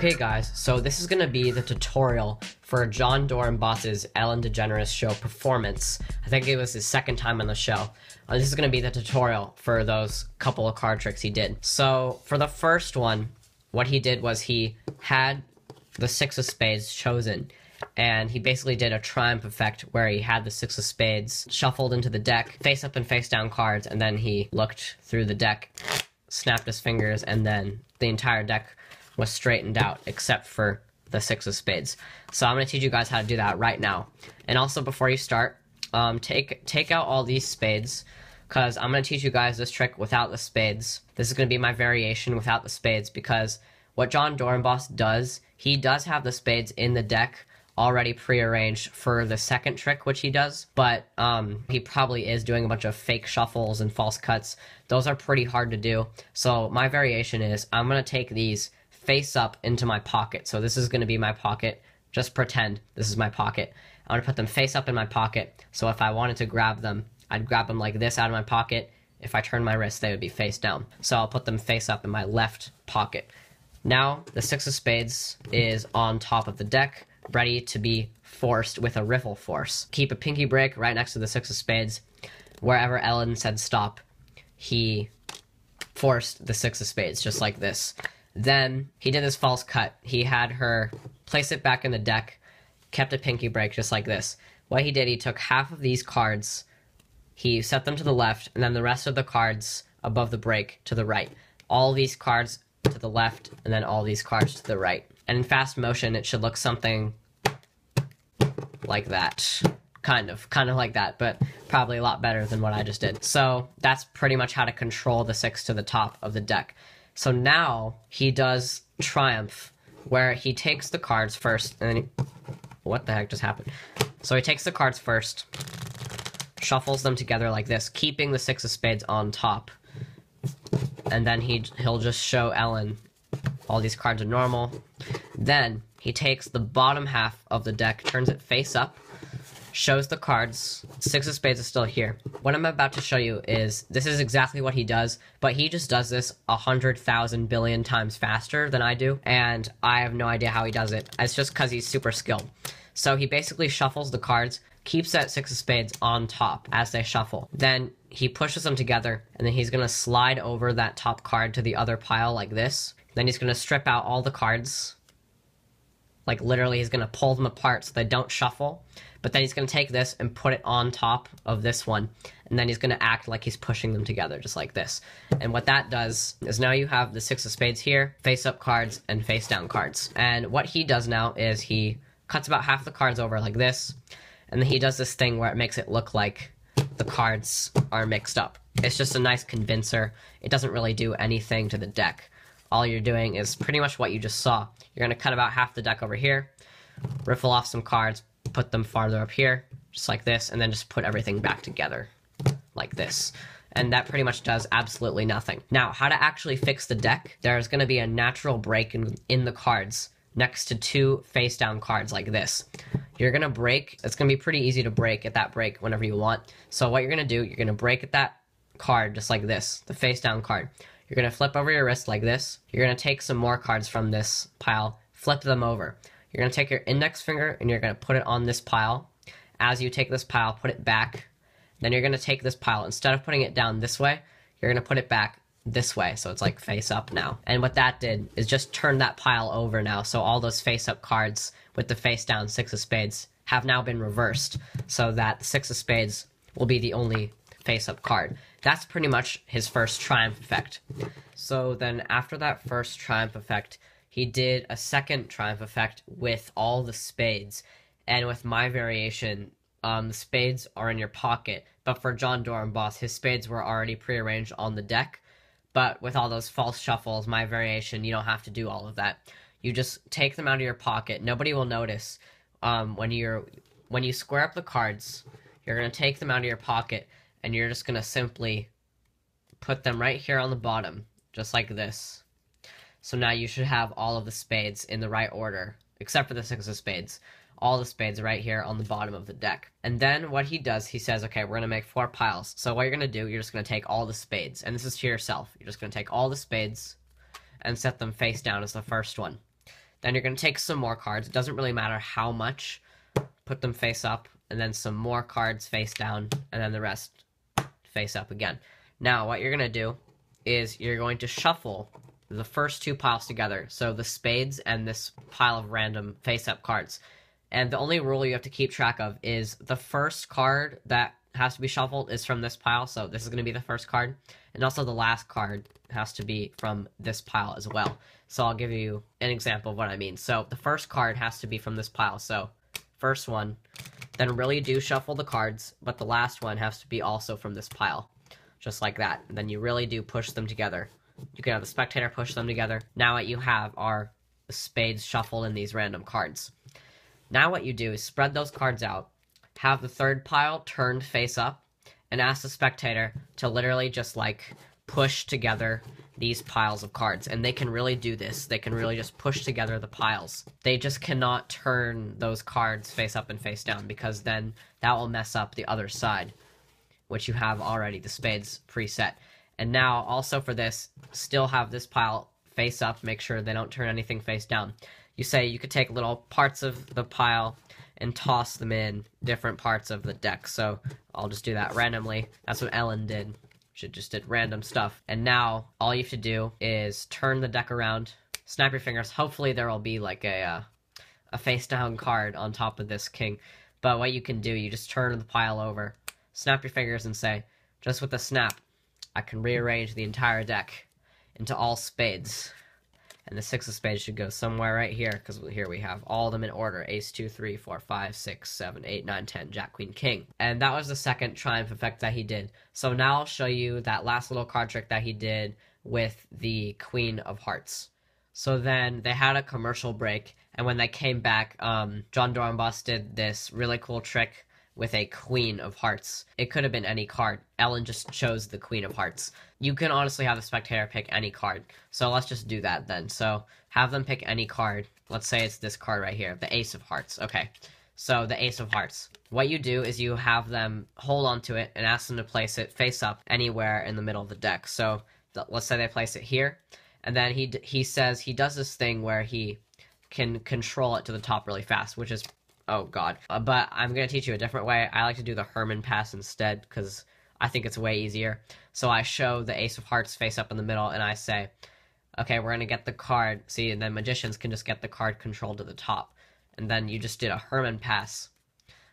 Okay guys, so this is going to be the tutorial for Jon Dorenbos's Ellen DeGeneres show performance. I think it was his second time on the show. This is going to be the tutorial for those couple of card tricks he did. So for the first one, what he did was he had the six of spades chosen, and he basically did a triumph effect where he had the six of spades shuffled into the deck, face up and face down cards, and then he looked through the deck, snapped his fingers, and then the entire deck was straightened out except for the six of spades. So I'm going to teach you guys how to do that right now. And also before you start, take out all these spades, because I'm going to teach you guys this trick without the spades. This is going to be my variation without the spades, because what Jon Dorenbos does, he does have the spades in the deck already prearranged for the second trick, which he does, but he probably is doing a bunch of fake shuffles and false cuts. Those are pretty hard to do. So my variation is I'm going to take these face up into my pocket. So this is going to be my pocket. Just pretend this is my pocket. I'm going to put them face up in my pocket. So if I wanted to grab them, I'd grab them like this out of my pocket. If I turn my wrist, they would be face down. So I'll put them face up in my left pocket. Now the six of spades is on top of the deck, ready to be forced with a riffle force. Keep a pinky break right next to the six of spades. Wherever Ellen said stop, he forced the six of spades, just like this. Then he did this false cut. He had her place it back in the deck, kept a pinky break, just like this. What he did, he took half of these cards, he set them to the left, and then the rest of the cards above the break to the right. All these cards to the left, and then all these cards to the right. And in fast motion, it should look something like that. Kind of like that, but probably a lot better than what I just did. So that's pretty much how to control the six to the top of the deck. So now he does triumph, where he takes the cards first, and then what the heck just happened? So he takes the cards first, shuffles them together like this, keeping the six of spades on top. And then he'll just show Ellen all these cards are normal. Then he takes the bottom half of the deck, turns it face up, shows the cards. Six of spades is still here. What I'm about to show you is, this is exactly what he does, but he just does this 100,000 billion times faster than I do, and I have no idea how he does it. It's just because he's super skilled. So he basically shuffles the cards, keeps that six of spades on top as they shuffle. Then he pushes them together, and then he's going to slide over that top card to the other pile like this. Then he's going to strip out all the cards. Like literally he's going to pull them apart so they don't shuffle. But then he's going to take this and put it on top of this one. And then he's going to act like he's pushing them together, just like this. And what that does is now you have the six of spades here, face up cards, and face down cards. And what he does now is he cuts about half the cards over like this. And then he does this thing where it makes it look like the cards are mixed up. It's just a nice convincer. It doesn't really do anything to the deck. All you're doing is pretty much what you just saw. You're going to cut about half the deck over here, riffle off some cards, put them farther up here, just like this, and then just put everything back together, like this. And that pretty much does absolutely nothing. Now, how to actually fix the deck, there's going to be a natural break in the cards next to two face-down cards like this. You're going to break, it's going to be pretty easy to break at that break whenever you want. So what you're going to do, you're going to break at that card just like this, the face-down card. You're going to flip over your wrist like this. You're going to take some more cards from this pile, flip them over. You're going to take your index finger and you're going to put it on this pile. As you take this pile, put it back. Then you're going to take this pile. Instead of putting it down this way, you're going to put it back this way. So it's like face up now. And what that did is just turn that pile over now. So all those face up cards with the face down six of spades have now been reversed. So that the six of spades will be the only face up card. That's pretty much his first triumph effect. So then after that first triumph effect, he did a second triumph effect with all the spades. And with my variation, the spades are in your pocket. But for Jon Dorenbos, his spades were already prearranged on the deck. But with all those false shuffles, my variation, you don't have to do all of that. You just take them out of your pocket. Nobody will notice. When you square up the cards, you're going to take them out of your pocket, and you're just going to simply put them right here on the bottom, just like this. So now you should have all of the spades in the right order, except for the six of spades. All the spades right here on the bottom of the deck. And then what he does, he says, okay, we're going to make 4 piles. So what you're going to do, you're just going to take all the spades. And this is to yourself. You're just going to take all the spades and set them face down as the first one. Then you're going to take some more cards. It doesn't really matter how much. Put them face up, and then some more cards face down, and then the rest face up again. Now, what you're going to do is you're going to shuffle the first two piles together. So the spades and this pile of random face-up cards. And the only rule you have to keep track of is the first card that has to be shuffled is from this pile. So this is going to be the first card. And also the last card has to be from this pile as well. So I'll give you an example of what I mean. So the first card has to be from this pile. So first one, then really do shuffle the cards, but the last one has to be also from this pile. Just like that. And then you really do push them together. You can have the spectator push them together. Now what you have are the spades shuffled in these random cards. Now what you do is spread those cards out, have the third pile turned face up, and ask the spectator to literally just like push together these piles of cards. And they can really do this. They can really just push together the piles. They just cannot turn those cards face up and face down, because then that will mess up the other side, which you have already, the spades preset. And now also for this, still have this pile face up, make sure they don't turn anything face down. You say you could take little parts of the pile and toss them in different parts of the deck. So I'll just do that randomly. That's what Ellen did. She just did random stuff. And now all you have to do is turn the deck around, snap your fingers. Hopefully there will be like a face down card on top of this king. But what you can do, you just turn the pile over, snap your fingers and say, just with a snap, I can rearrange the entire deck into all spades. And the 6 of spades should go somewhere right here, because here we have all of them in order. Ace, 2, 3, 4, 5, 6, 7, 8, 9, 10, Jack, Queen, King. And that was the second triumph effect that he did. So now I'll show you that last little card trick that he did with the Queen of Hearts. So then they had a commercial break, and when they came back, Jon Dorenbos did this really cool trick with a Queen of Hearts. It could have been any card. Ellen just chose the Queen of Hearts. You can honestly have the spectator pick any card. So let's just do that then. So have them pick any card. Let's say it's this card right here, the Ace of Hearts. Okay, so the Ace of Hearts. What you do is you have them hold on to it and ask them to place it face up anywhere in the middle of the deck. So let's say they place it here. And then he says he does this thing where he can control it to the top really fast, which is, oh god. But I'm going to teach you a different way. I like to do the Hermann Pass instead, because I think it's way easier. So I show the Ace of Hearts face up in the middle, and I say, okay, we're going to get the card. See, and then magicians can just get the card controlled to the top. And then you just did a Hermann Pass,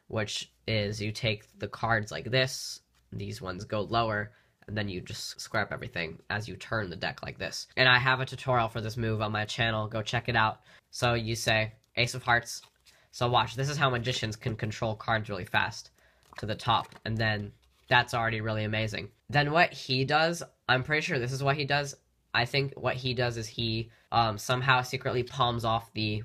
which is you take the cards like this, these ones go lower, and then you just scrap everything as you turn the deck like this. And I have a tutorial for this move on my channel. Go check it out. So you say Ace of Hearts. So watch, this is how magicians can control cards really fast to the top, and then that's already really amazing. Then what he does, I'm pretty sure this is what he does. I think what he does is he somehow secretly palms off the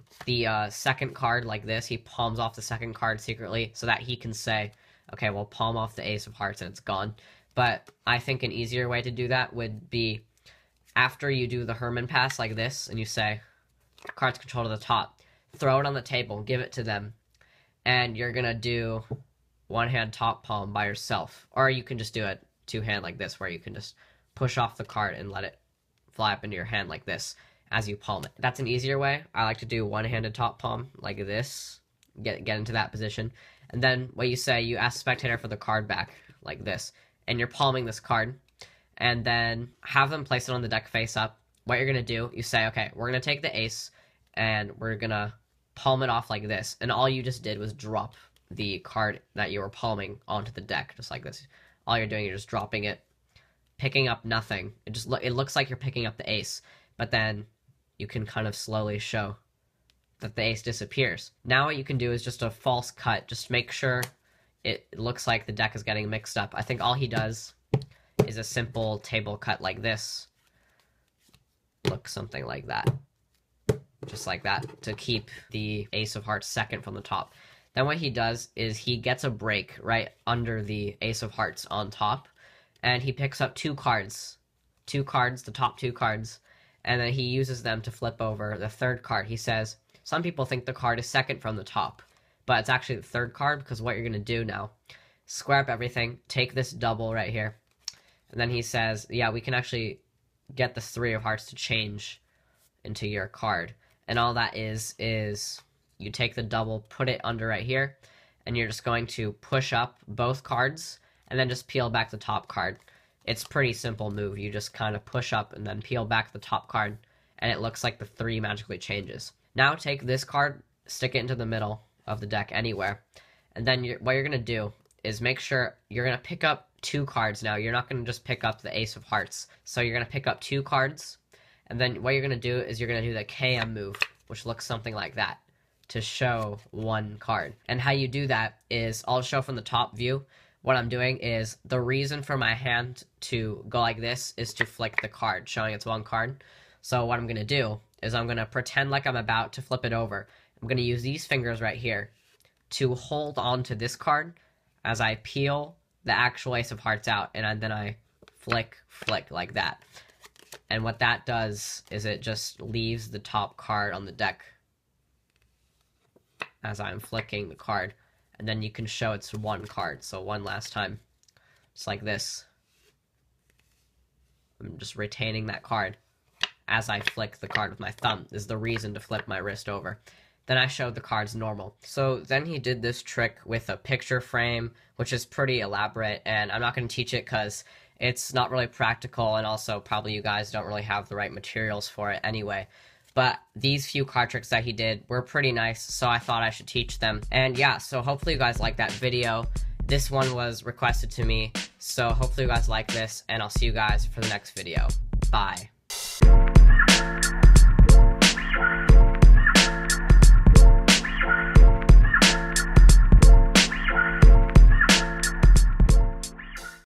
second card like this. He palms off the second card secretly so that he can say, okay, well, palm off the Ace of Hearts and it's gone. But I think an easier way to do that would be after you do the Hermann Pass like this, and you say, cards control to the top, throw it on the table, give it to them, and you're gonna do one hand top palm by yourself. Or you can just do a two-hand like this, where you can just push off the card and let it fly up into your hand like this as you palm it. That's an easier way. I like to do one-handed top palm like this, get into that position. And then what you say, you ask the spectator for the card back like this, and you're palming this card, and then have them place it on the deck face up. What you're gonna do, you say, okay, we're gonna take the ace, and we're gonna palm it off like this, and all you just did was drop the card that you were palming onto the deck, just like this. All you're doing, you're just dropping it, picking up nothing. It looks like you're picking up the ace, but then you can kind of slowly show that the ace disappears. Now what you can do is just a false cut. Just make sure it looks like the deck is getting mixed up. I think all he does is a simple table cut like this. Look something like that. Just like that, to keep the Ace of Hearts second from the top. Then what he does is he gets a break right under the Ace of Hearts on top, and he picks up two cards, the top two cards, and then he uses them to flip over the third card. He says, some people think the card is second from the top, but it's actually the third card, because what you're going to do now, square up everything, take this double right here, and then he says, yeah, we can actually get this 3 of hearts to change into your card. And all that is you take the double, put it under right here, and you're just going to push up both cards and then just peel back the top card. It's a pretty simple move. You just kind of push up and then peel back the top card, and it looks like the 3 magically changes. Now take this card, stick it into the middle of the deck anywhere, and then what you're going to do is make sure you're going to pick up 2 cards now. You're not going to just pick up the Ace of Hearts. So you're going to pick up 2 cards, and then what you're going to do is you're going to do the KM move, which looks something like that, to show 1 card. And how you do that is, I'll show from the top view. What I'm doing is, the reason for my hand to go like this is to flick the card, showing it's 1 card. So what I'm going to do is I'm going to pretend like I'm about to flip it over. I'm going to use these fingers right here to hold on to this card as I peel the actual Ace of Hearts out, and then I flick like that. And what that does is it just leaves the top card on the deck as I'm flicking the card. And then you can show it's 1 card. So one last time, just like this. I'm just retaining that card as I flick the card with my thumb. This is the reason to flip my wrist over. Then I showed the cards normal. So then he did this trick with a picture frame, which is pretty elaborate, and I'm not going to teach it because it's not really practical, and also probably you guys don't really have the right materials for it anyway. But these few card tricks that he did were pretty nice, so I thought I should teach them. And yeah, so hopefully you guys like that video. This one was requested to me, so hopefully you guys like this, and I'll see you guys for the next video. Bye.